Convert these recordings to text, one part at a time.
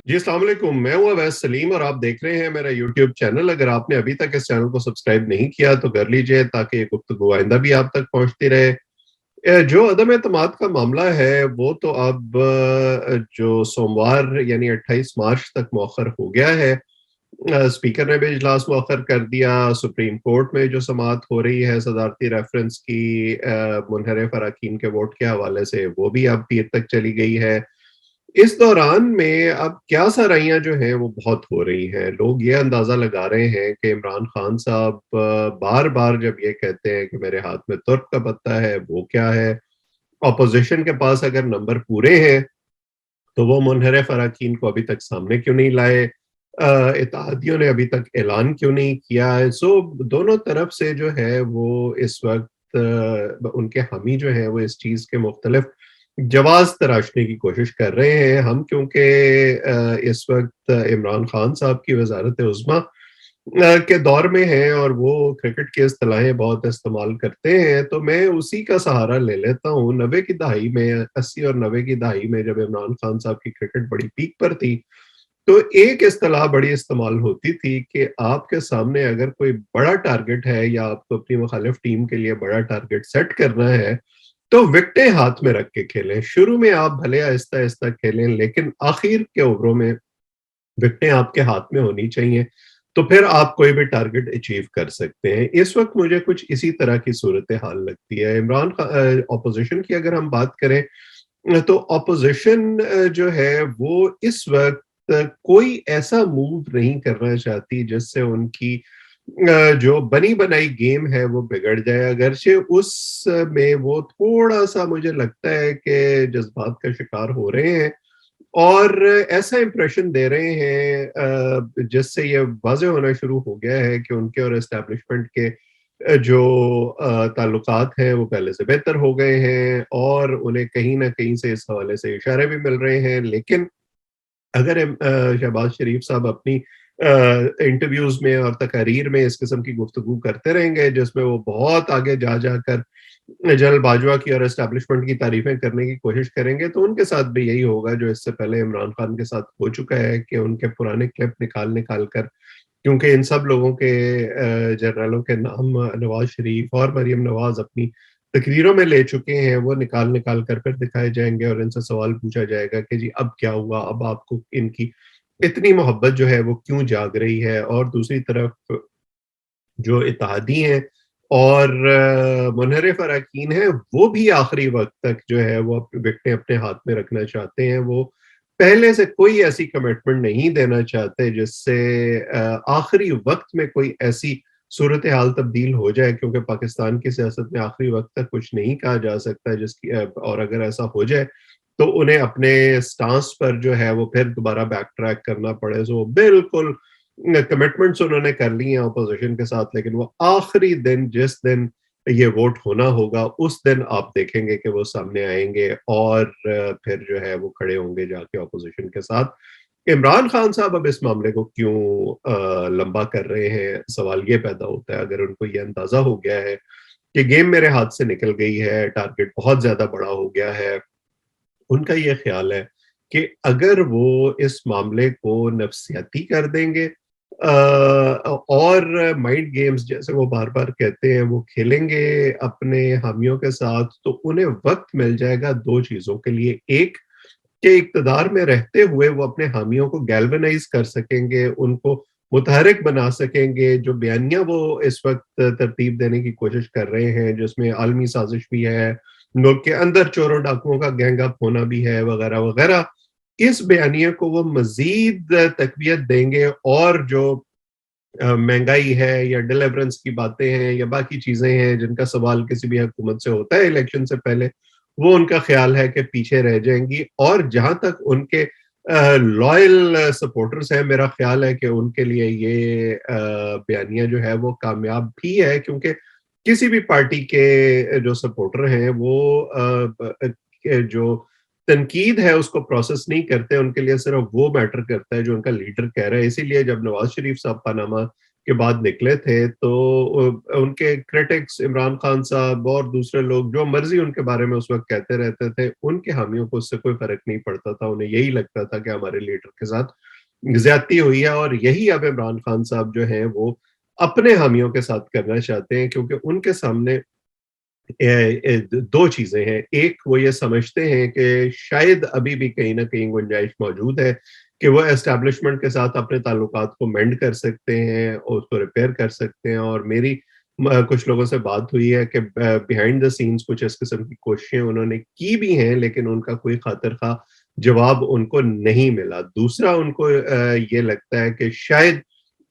जी, अस्सलाम वालेकुम। मैं हूँ अवैस सलीम और आप देख रहे हैं मेरा यूट्यूब चैनल। अगर आपने अभी तक इस चैनल को सब्सक्राइब नहीं किया तो कर लीजिए ताकि ये गुफ्तगू आइंदा भी आप तक पहुँचती रहे। जो अदम एतमाद का मामला है वो तो अब जो सोमवार यानी 28 मार्च तक मौखर हो गया है। स्पीकर ने भी इजलास मौखर कर दिया। सुप्रीम कोर्ट में जो समाअत हो रही है सदारती रेफरेंस की मुनहरिफ अरकान के वोट के हवाले से वो भी अब पीर तक चली गई है। इस दौरान में अब क्या साराइयाँ जो हैं वो बहुत हो रही हैं। लोग ये अंदाज़ा लगा रहे हैं कि इमरान खान साहब बार-बार जब ये कहते हैं कि मेरे हाथ में तुर्क का पत्ता है, वो क्या है? ऑपोज़िशन के पास अगर नंबर पूरे हैं, तो वो मुनहरिफ अरकान को अभी तक सामने क्यों नहीं लाए? इत्तेहादियों ने अभी तक ऐलान क्यों नहीं किया है? दोनों तरफ से जो है वो इस वक़्त उनके हामी जो हैं वो इस चीज़ के मुख्तलिफ जवाज़ तराशने की कोशिश कर रहे हैं। हम क्योंकि इस वक़्त इमरान खान साहब की वज़ारत-ए-उज़्मा के दौर में हैं और वो क्रिकेट की इस्तिलाहें बहुत इस्तेमाल करते हैं, तो मैं उसी का सहारा ले लेता हूँ। 90 की दहाई में 80 और 90 की दहाई में जब इमरान खान साहब की क्रिकेट बड़ी पीक पर थी, तो एक इस्तिलाह बड़ी इस्तेमाल होती थी कि आपके सामने अगर कोई बड़ा टारगेट है या आपको अपनी मुखालिफ टीम के लिए बड़ा टारगेट सेट करना है, तो विकेटें हाथ में रख के खेलें। शुरू में आप भले आहिस्ता-आहिस्ता खेलें, लेकिन आखिर के ओवरों में विकेटें आपके हाथ में होनी चाहिए, तो फिर आप कोई भी टारगेट अचीव कर सकते हैं। इस वक़्त मुझे कुछ इसी तरह की सूरत-ए-हाल लगती है। ऑपोज़िशन की अगर हम बात करें तो ऑपोज़िशन जो है वो इस वक़्त कोई ऐसा मूव नहीं करना चाहती जिससे उनकी जो बनी-बनाई गेम है वो बिगड़ जाए। अगरचे उसमें वो थोड़ा-सा मुझे लगता है कि जज़्बात का शिकार हो रहे हैं और ऐसा इंप्रेशन दे रहे हैं जिससे ये वाज़ेह होना शुरू हो गया है कि उनके और एस्टेब्लिशमेंट के जो ताल्लुकात हैं वो पहले से बेहतर हो गए हैं और उन्हें कहीं न कहीं से इस हवाले से इशारे भी मिल रहे हैं। लेकिन अगर शहबाज शरीफ साहब अपनी इंटरव्यूज़ में और तकारीर में इस किस्म की गुफ्तगू करते रहेंगे जिसमें वो बहुत आगे जा जाकर जनरल बाजवा की और एस्टेब्लिशमेंट की तारीफ़ें करने की कोशिश करेंगे, तो उनके साथ भी यही होगा जो इससे पहले इमरान खान के साथ हो चुका है कि उनके पुराने क्लिप निकाल-निकाल कर, क्योंकि इन सब लोगों के जनरलों के नाम नवाज़ शरीफ और मरीम नवाज़ अपनी तकरीरों में ले चुके हैं, वो निकाल-निकाल कर फिर दिखाए जाएँगे और इनसे सवाल पूछा जाएगा कि जी अब क्या हुआ? अब आपको इनकी इतनी मोहब्बत जो है वो क्यों जाग रही है? और दूसरी तरफ जो इत्तेहादी हैं और मुनहरिफ अरकान हैं, वो भी आखिरी वक़्त तक जो है वो विकेटें अपने हाथ में रखना चाहते हैं। वो पहले से कोई ऐसी कमिटमेंट नहीं देना चाहते जिससे आखिरी वक़्त में कोई ऐसी सूरत-ए-हाल तब्दील हो जाए, क्योंकि पाकिस्तान की सियासत में आखिरी वक़्त तक कुछ नहीं कहा जा सकता और अगर ऐसा हो जाए, तो उन्हें अपने स्टांस पर जो है वो फिर दोबारा बैक ट्रैक करना पड़े। सो बिल्कुल कमिटमेंट्स उन्होंने कर ली हैं अपोज़िशन के साथ, लेकिन वो आखिरी दिन जिस दिन ये वोट होना होगा, उस दिन आप देखेंगे कि वो सामने आएँगे और फिर जो है वो खड़े होंगे जाके अपोज़िशन के साथ। इमरान खान साहब अब इस मामले को क्यों लंबा कर रहे हैं, सवाल ये पैदा होता है। अगर उनको ये अंदाज़ा हो गया है कि गेम मेरे हाथ से निकल गई है, टारगेट बहुत ज़्यादा बड़ा हो गया है, उनका ये ख़्याल है कि अगर वो इस मामले को नफ़सियाती कर देंगे और माइंड गेम्स जैसे वो बार-बार कहते हैं वो खेलेंगे अपने हामियों के साथ, तो उन्हें वक़्त मिल जाएगा 2 चीज़ों के लिए। एक, कि इक़्तिदार में रहते हुए वो अपने हामियों को गैल्वेनाइज़ कर सकेंगे, उनको मुतहर्रिक बना सकेंगे। जो बयानिया वो इस वक़्त तरतीब देने की कोशिश कर रहे हैं, जिसमें आलमी साज़िश भी है, मुल्क के अंदर चोरों डाकुओं का गैंग अप होना भी है वगैरह-वगैरह। इस बयानिए को वो मज़ीद तक़वियत देंगे और जो महँगाई है या डिलिवरेंस की बातें हैं या बाकी चीज़ें हैं जिनका सवाल किसी भी हुकूमत से होता है इलेक्शन से पहले, वो उनका ख़्याल है कि पीछे रह जाएँगी। और जहाँ तक उनके लॉयल सपोर्टर्स हैं, मेरा ख़्याल है कि उनके लिए ये बयानिया जो है वो कामयाब भी है, क्योंकि किसी भी पार्टी के जो सपोर्टर हैं वो जो तनकीद है उसको प्रोसेस नहीं करते, उनके लिए सिर्फ़ वो मैटर करता है जो उनका लीडर कह रहा है। इसीलिए जब नवाज़ शरीफ साहब पानामा کے بعد نکلے تھے تو ان کے کرٹکس عمران خان صاحب اور دوسرے لوگ جو مرضی ان کے بارے میں اس وقت کہتے رہتے تھے، ان کے حامیوں کو اس سے کوئی فرق نہیں پڑتا تھا، انہیں یہی لگتا تھا کہ ہمارے لیڈر کے ساتھ زیادتی ہوئی ہے، اور یہی اب عمران خان صاحب جو ہیں وہ اپنے حامیوں کے ساتھ کرنا چاہتے ہیں، کیونکہ ان کے سامنے دو چیزیں ہیں۔ ایک، وہ یہ سمجھتے ہیں کہ شاید ابھی بھی کہیں نہ کہیں گنجائش موجود ہے کہ وہ اسٹیبلشمنٹ کے ساتھ اپنے تعلقات کو مینڈ کر سکتے ہیں اور اس کو ریپیئر کر سکتے ہیں، اور میری کچھ لوگوں سے بات ہوئی ہے کہ بیہائنڈ دا سینس کچھ اس قسم کی کوششیں انہوں نے کی بھی ہیں، لیکن ان کا کوئی خاطر خواہ جواب ان کو نہیں ملا۔ دوسرا، ان کو یہ لگتا ہے کہ شاید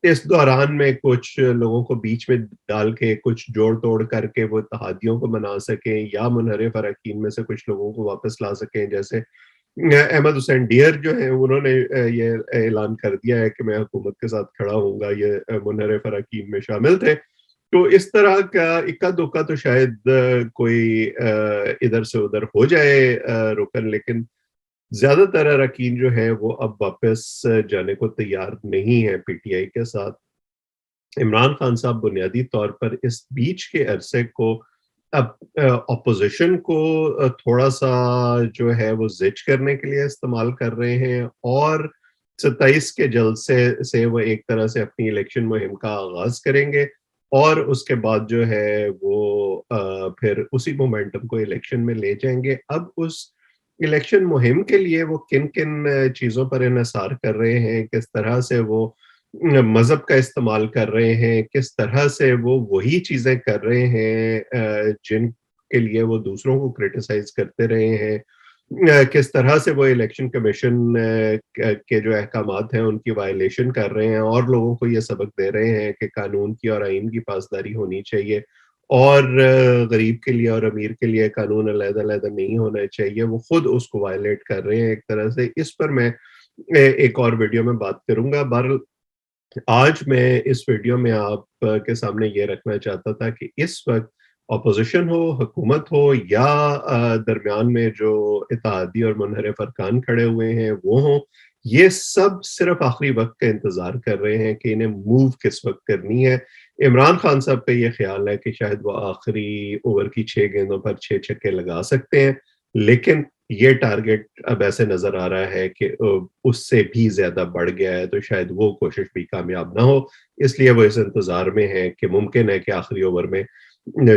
اس دوران میں کچھ لوگوں کو بیچ میں ڈال کے کچھ جوڑ توڑ کر کے وہ اتحادیوں کو بنا سکیں، یا منحرف اراکین میں سے کچھ لوگوں کو واپس لا سکیں، جیسے احمد حسین ڈیر جو ہیں انہوں نے یہ اعلان کر دیا ہے کہ میں حکومت کے ساتھ کھڑا ہوں گا، یہ منحرف اراکین میں شامل تھے۔ تو اس طرح کا اکا دکا تو شاید کوئی ادھر سے ادھر ہو جائے رکن، لیکن زیادہ تر اراکین جو ہیں وہ اب واپس جانے کو تیار نہیں ہے پی ٹی آئی کے ساتھ۔ عمران خان صاحب بنیادی طور پر اس بیچ کے عرصے کو اب اپوزیشن کو تھوڑا سا جو ہے وہ زچ کرنے کے لیے استعمال کر رہے ہیں، اور 27 کے جلسے سے وہ ایک طرح سے اپنی الیکشن مہم کا آغاز کریں گے، اور اس کے بعد جو ہے وہ پھر اسی مومنٹم کو الیکشن میں لے جائیں گے۔ اب اس الیکشن مہم کے لیے وہ کن کن چیزوں پر انحصار کر رہے ہیں، کس طرح سے وہ مذہب کا استعمال کر رہے ہیں، کس طرح سے وہ وہی چیزیں کر رہے ہیں جن کے لیے وہ دوسروں کو کرٹیسائز کرتے رہے ہیں، کس طرح سے وہ الیکشن کمیشن کے جو احکامات ہیں ان کی وائلیشن کر رہے ہیں، اور لوگوں کو یہ سبق دے رہے ہیں کہ قانون کی اور آئین کی پاسداری ہونی چاہیے، اور غریب کے لیے اور امیر کے لیے قانون علیحدہ علیحدہ نہیں ہونا چاہیے، وہ خود اس کو وائلیٹ کر رہے ہیں ایک طرح سے۔ اس پر میں ایک اور ویڈیو میں بات کروں گا۔ بہرحال آج میں اس ویڈیو میں آپ کے سامنے یہ رکھنا چاہتا تھا کہ اس وقت اپوزیشن ہو، حکومت ہو، یا درمیان میں جو اتحادی اور منحرف ارکان کھڑے ہوئے ہیں وہ ہوں، یہ سب صرف آخری وقت کا انتظار کر رہے ہیں کہ انہیں موو کس وقت کرنی ہے۔ عمران خان صاحب کا یہ خیال ہے کہ شاید وہ آخری اوور کی 6 گیندوں پر 6 چھکے لگا سکتے ہیں، لیکن یہ ٹارگٹ اب ایسے نظر آ رہا ہے کہ اس سے بھی زیادہ بڑھ گیا ہے، تو شاید وہ کوشش بھی کامیاب نہ ہو، اس لیے وہ اس انتظار میں ہے کہ ممکن ہے کہ آخری اوور میں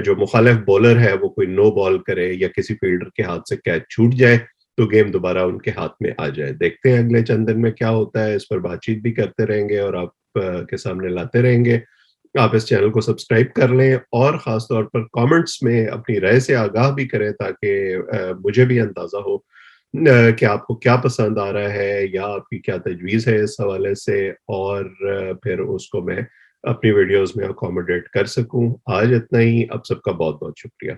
جو مخالف بولر ہے وہ کوئی نو بال کرے، یا کسی فیلڈر کے ہاتھ سے کیچ چھوٹ جائے تو گیم دوبارہ ان کے ہاتھ میں آ جائے۔ دیکھتے ہیں اگلے چند دن میں کیا ہوتا ہے، اس پر بات چیت بھی کرتے رہیں گے اور آپ کے سامنے لاتے رہیں گے۔ آپ اس چینل کو سبسکرائب کر لیں، اور خاص طور پر کامنٹس میں اپنی رائے سے آگاہ بھی کریں، تاکہ مجھے بھی اندازہ ہو کہ آپ کو کیا پسند آ رہا ہے، یا آپ کی کیا تجویز ہے اس حوالے سے، اور پھر اس کو میں اپنی ویڈیوز میں اکوموڈیٹ کر سکوں۔ آج اتنا ہی، اب سب کا بہت بہت شکریہ۔